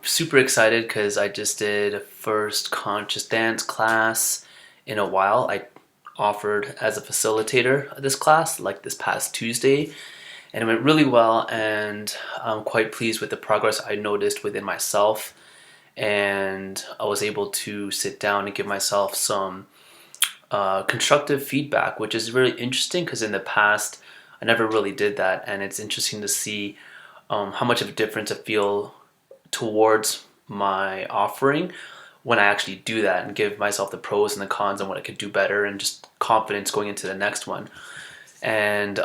Super excited because I just did a first conscious dance class in a while. I offered as a facilitator this class like this past Tuesday, and it went really well, and I'm quite pleased with the progress I noticed within myself. And I was able to sit down and give myself some constructive feedback, which is really interesting because in the past I never really did that, and it's interesting to see how much of a difference I feel towards my offering when I actually do that and give myself the pros and the cons and what I could do better and just confidence going into the next one. And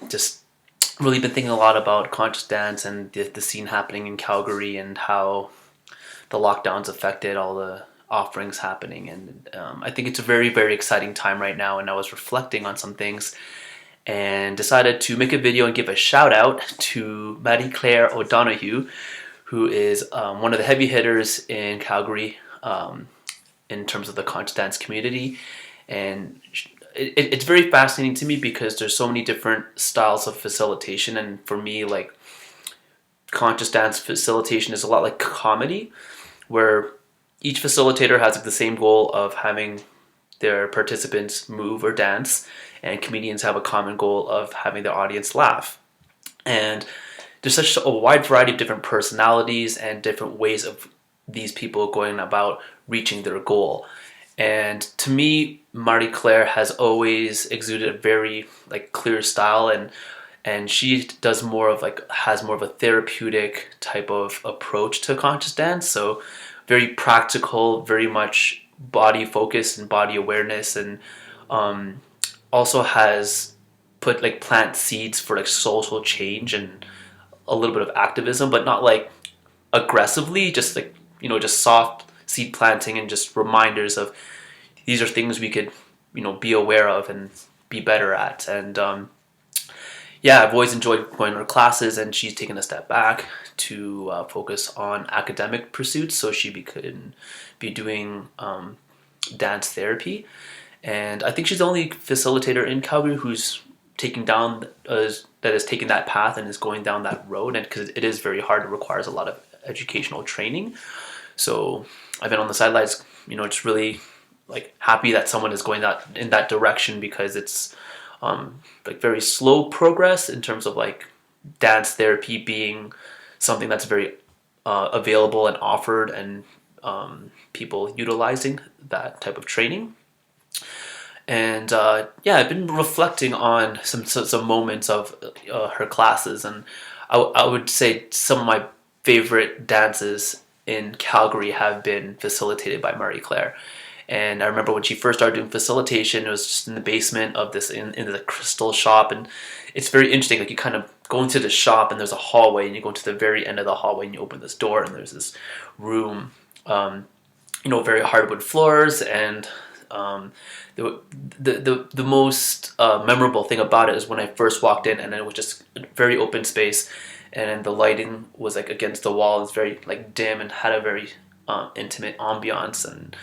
just really been thinking a lot about conscious dance and the scene happening in Calgary and how the lockdowns affected all the offerings happening. And I think it's a very, very exciting time right now. And I was reflecting on some things and decided to make a video and give a shout out to Marie-Clare O'Donoghue, who is one of the heavy hitters in Calgary in terms of the conscious dance community. And it's very fascinating to me because there's so many different styles of facilitation. And for me, like, conscious dance facilitation is a lot like comedy, where each facilitator has like the same goal of having their participants move or dance, and comedians have a common goal of having their audience laugh. And there's such a wide variety of different personalities and different ways of these people going about reaching their goal. And to me, Marie-Claire has always exuded a very like clear style, and she does more of like has more of a therapeutic type of approach to conscious dance. So very practical, very much body focused and body awareness, and also has put like plant seeds for like social change and a little bit of activism, but not like aggressively, just like, just soft seed planting and just reminders of these are things we could, be aware of and be better at. And yeah, I've always enjoyed going to her classes, and she's taken a step back to focus on academic pursuits, so she could be doing dance therapy. And I think she's the only facilitator in Calgary who's taking down that is taking that path and is going down that road, and because it is very hard, it requires a lot of educational training. So I've been on the sidelines, just really like happy that someone is going that in that direction, because it's like very slow progress in terms of like dance therapy being something that's very available and offered, and people utilizing that type of training. And yeah, I've been reflecting on some moments of her classes, and I would say some of my favorite dances in Calgary have been facilitated by Marie-Claire. And I remember when she first started doing facilitation, it was just in the basement of this in the crystal shop, and it's very interesting. Like, you kind of go into the shop and there's a hallway, and you go to the very end of the hallway and you open this door and there's this room, very hardwood floors, and the most memorable thing about it is when I first walked in, and it was just a very open space, and the lighting was like against the wall. It's very like dim and had a very intimate ambiance, and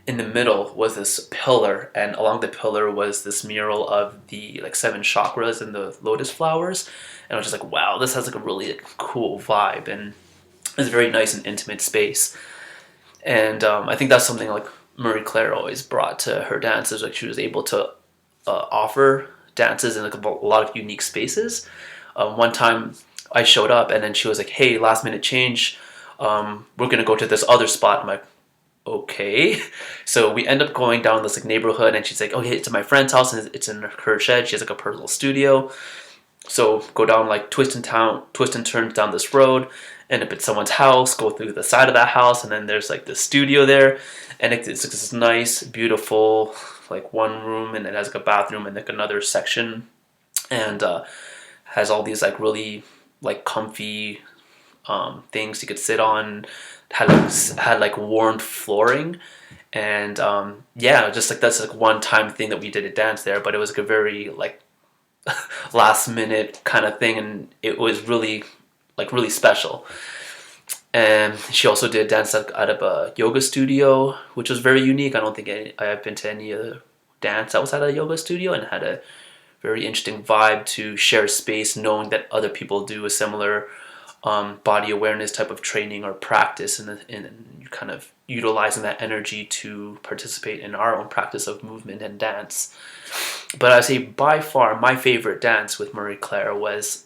in the middle was this pillar, and along the pillar was this mural of the like 7 chakras and the lotus flowers. And I was just like, wow, this has like a really cool vibe, and it's a very nice and intimate space. And I think that's something like Marie-Claire always brought to her dances. Like, she was able to offer dances in like a lot of unique spaces. One time I showed up, and then she was like, hey, last minute change, we're gonna go to this other spot. I'm like, okay. So we end up going down this like neighborhood, and she's like, okay, it's at my friend's house, and it's in her shed. She has like a personal studio. So go down like twist and turns down this road, end up at someone's house, go through the side of that house, and then there's like the studio there, and it's like this nice, beautiful, like one room, and it has like a bathroom and like another section, and has all these like really like comfy things you could sit on. Had like worn flooring, and yeah, just like that's like one time thing that we did a dance there, but it was like a very like last minute kind of thing, and it was really really special. And she also did dance out of a yoga studio, which was very unique. I don't think I've been to any other dance outside of a yoga studio, and had a very interesting vibe to share space knowing that other people do a similar body awareness type of training or practice, in kind of utilizing that energy to participate in our own practice of movement and dance. But I say by far my favorite dance with Marie-Clare was,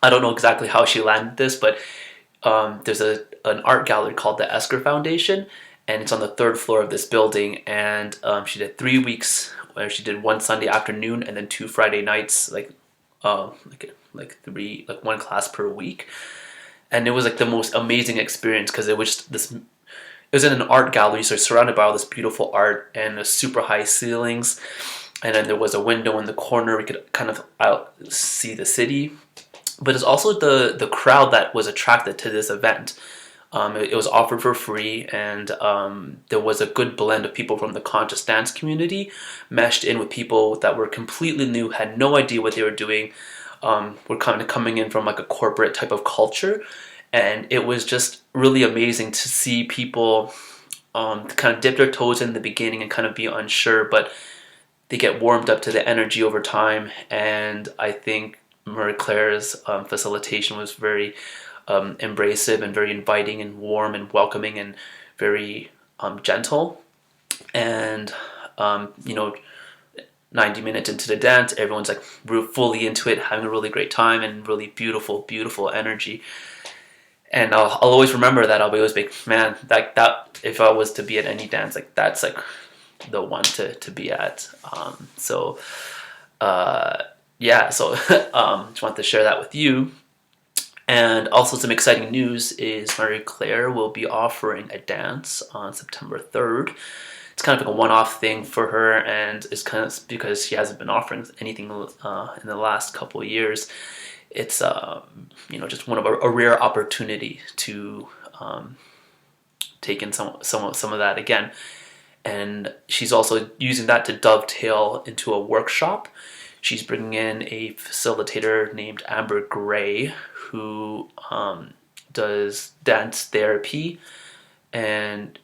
I don't know exactly how she landed this, but there's an art gallery called the Esker Foundation, and it's on the third floor of this building. And she did 3 weeks where she did one Sunday afternoon and then 2 Friday nights, like one class per week. And it was like the most amazing experience because it was in an art gallery, so it's surrounded by all this beautiful art and the super high ceilings. And then there was a window in the corner we could kind of see the city. But it's also the crowd that was attracted to this event. It was offered for free, and there was a good blend of people from the conscious dance community meshed in with people that were completely new, had no idea what they were doing, were kind of coming in from like a corporate type of culture. And it was just really amazing to see people kind of dip their toes in the beginning and kind of be unsure, but they get warmed up to the energy over time. And I think Marie-Clare's facilitation was very embracive and very inviting and warm and welcoming and very gentle. And 90 minutes into the dance, everyone's like fully into it, having a really great time and really beautiful, beautiful energy. And I'll always remember that. I'll always be like, man, that if I was to be at any dance, like that's like the one to be at. So just wanted to share that with you. And also some exciting news is Marie-Clare will be offering a dance on September 3rd. It's kind of like a one-off thing for her, and it's kind of because she hasn't been offering anything in the last couple of years. It's just one of a rare opportunity to take in some of that again. And she's also using that to dovetail into a workshop. She's bringing in a facilitator named Amber Gray, who does dance therapy, and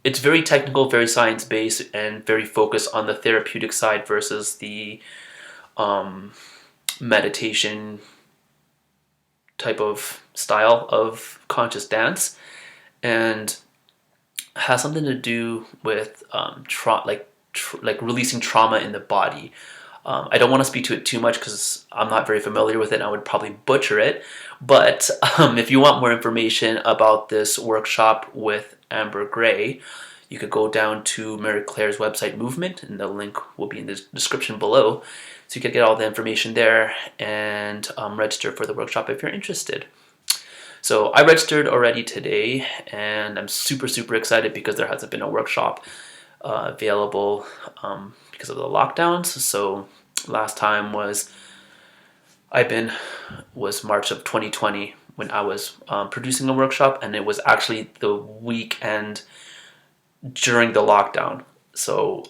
it's very technical, very science-based, and very focused on the therapeutic side versus the meditation type of style of conscious dance, and has something to do with releasing trauma in the body. I don't want to speak to it too much because I'm not very familiar with it and I would probably butcher it. But if you want more information about this workshop with Amber Gray, you could go down to Marie-Clare's website, Movement, and the link will be in the description below. So you can get all the information there and register for the workshop if you're interested. So I registered already today, and I'm super, super excited because there hasn't been a workshop available because of the lockdowns. So last time was March of 2020 when I was producing a workshop, and it was actually the weekend during the lockdown. So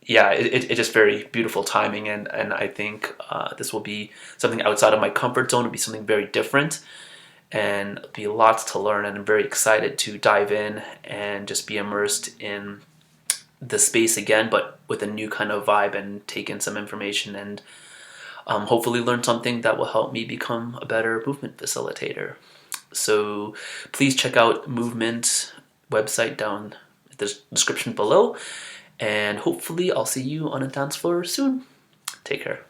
it's just very beautiful timing, and I think this will be something outside of my comfort zone. It'll be something very different, and be lots to learn, and I'm very excited to dive in and just be immersed in the space again, but with a new kind of vibe, and take in some information and hopefully learn something that will help me become a better movement facilitator. So please check out Movement website down in the description below, and hopefully I'll see you on a dance floor soon. Take care.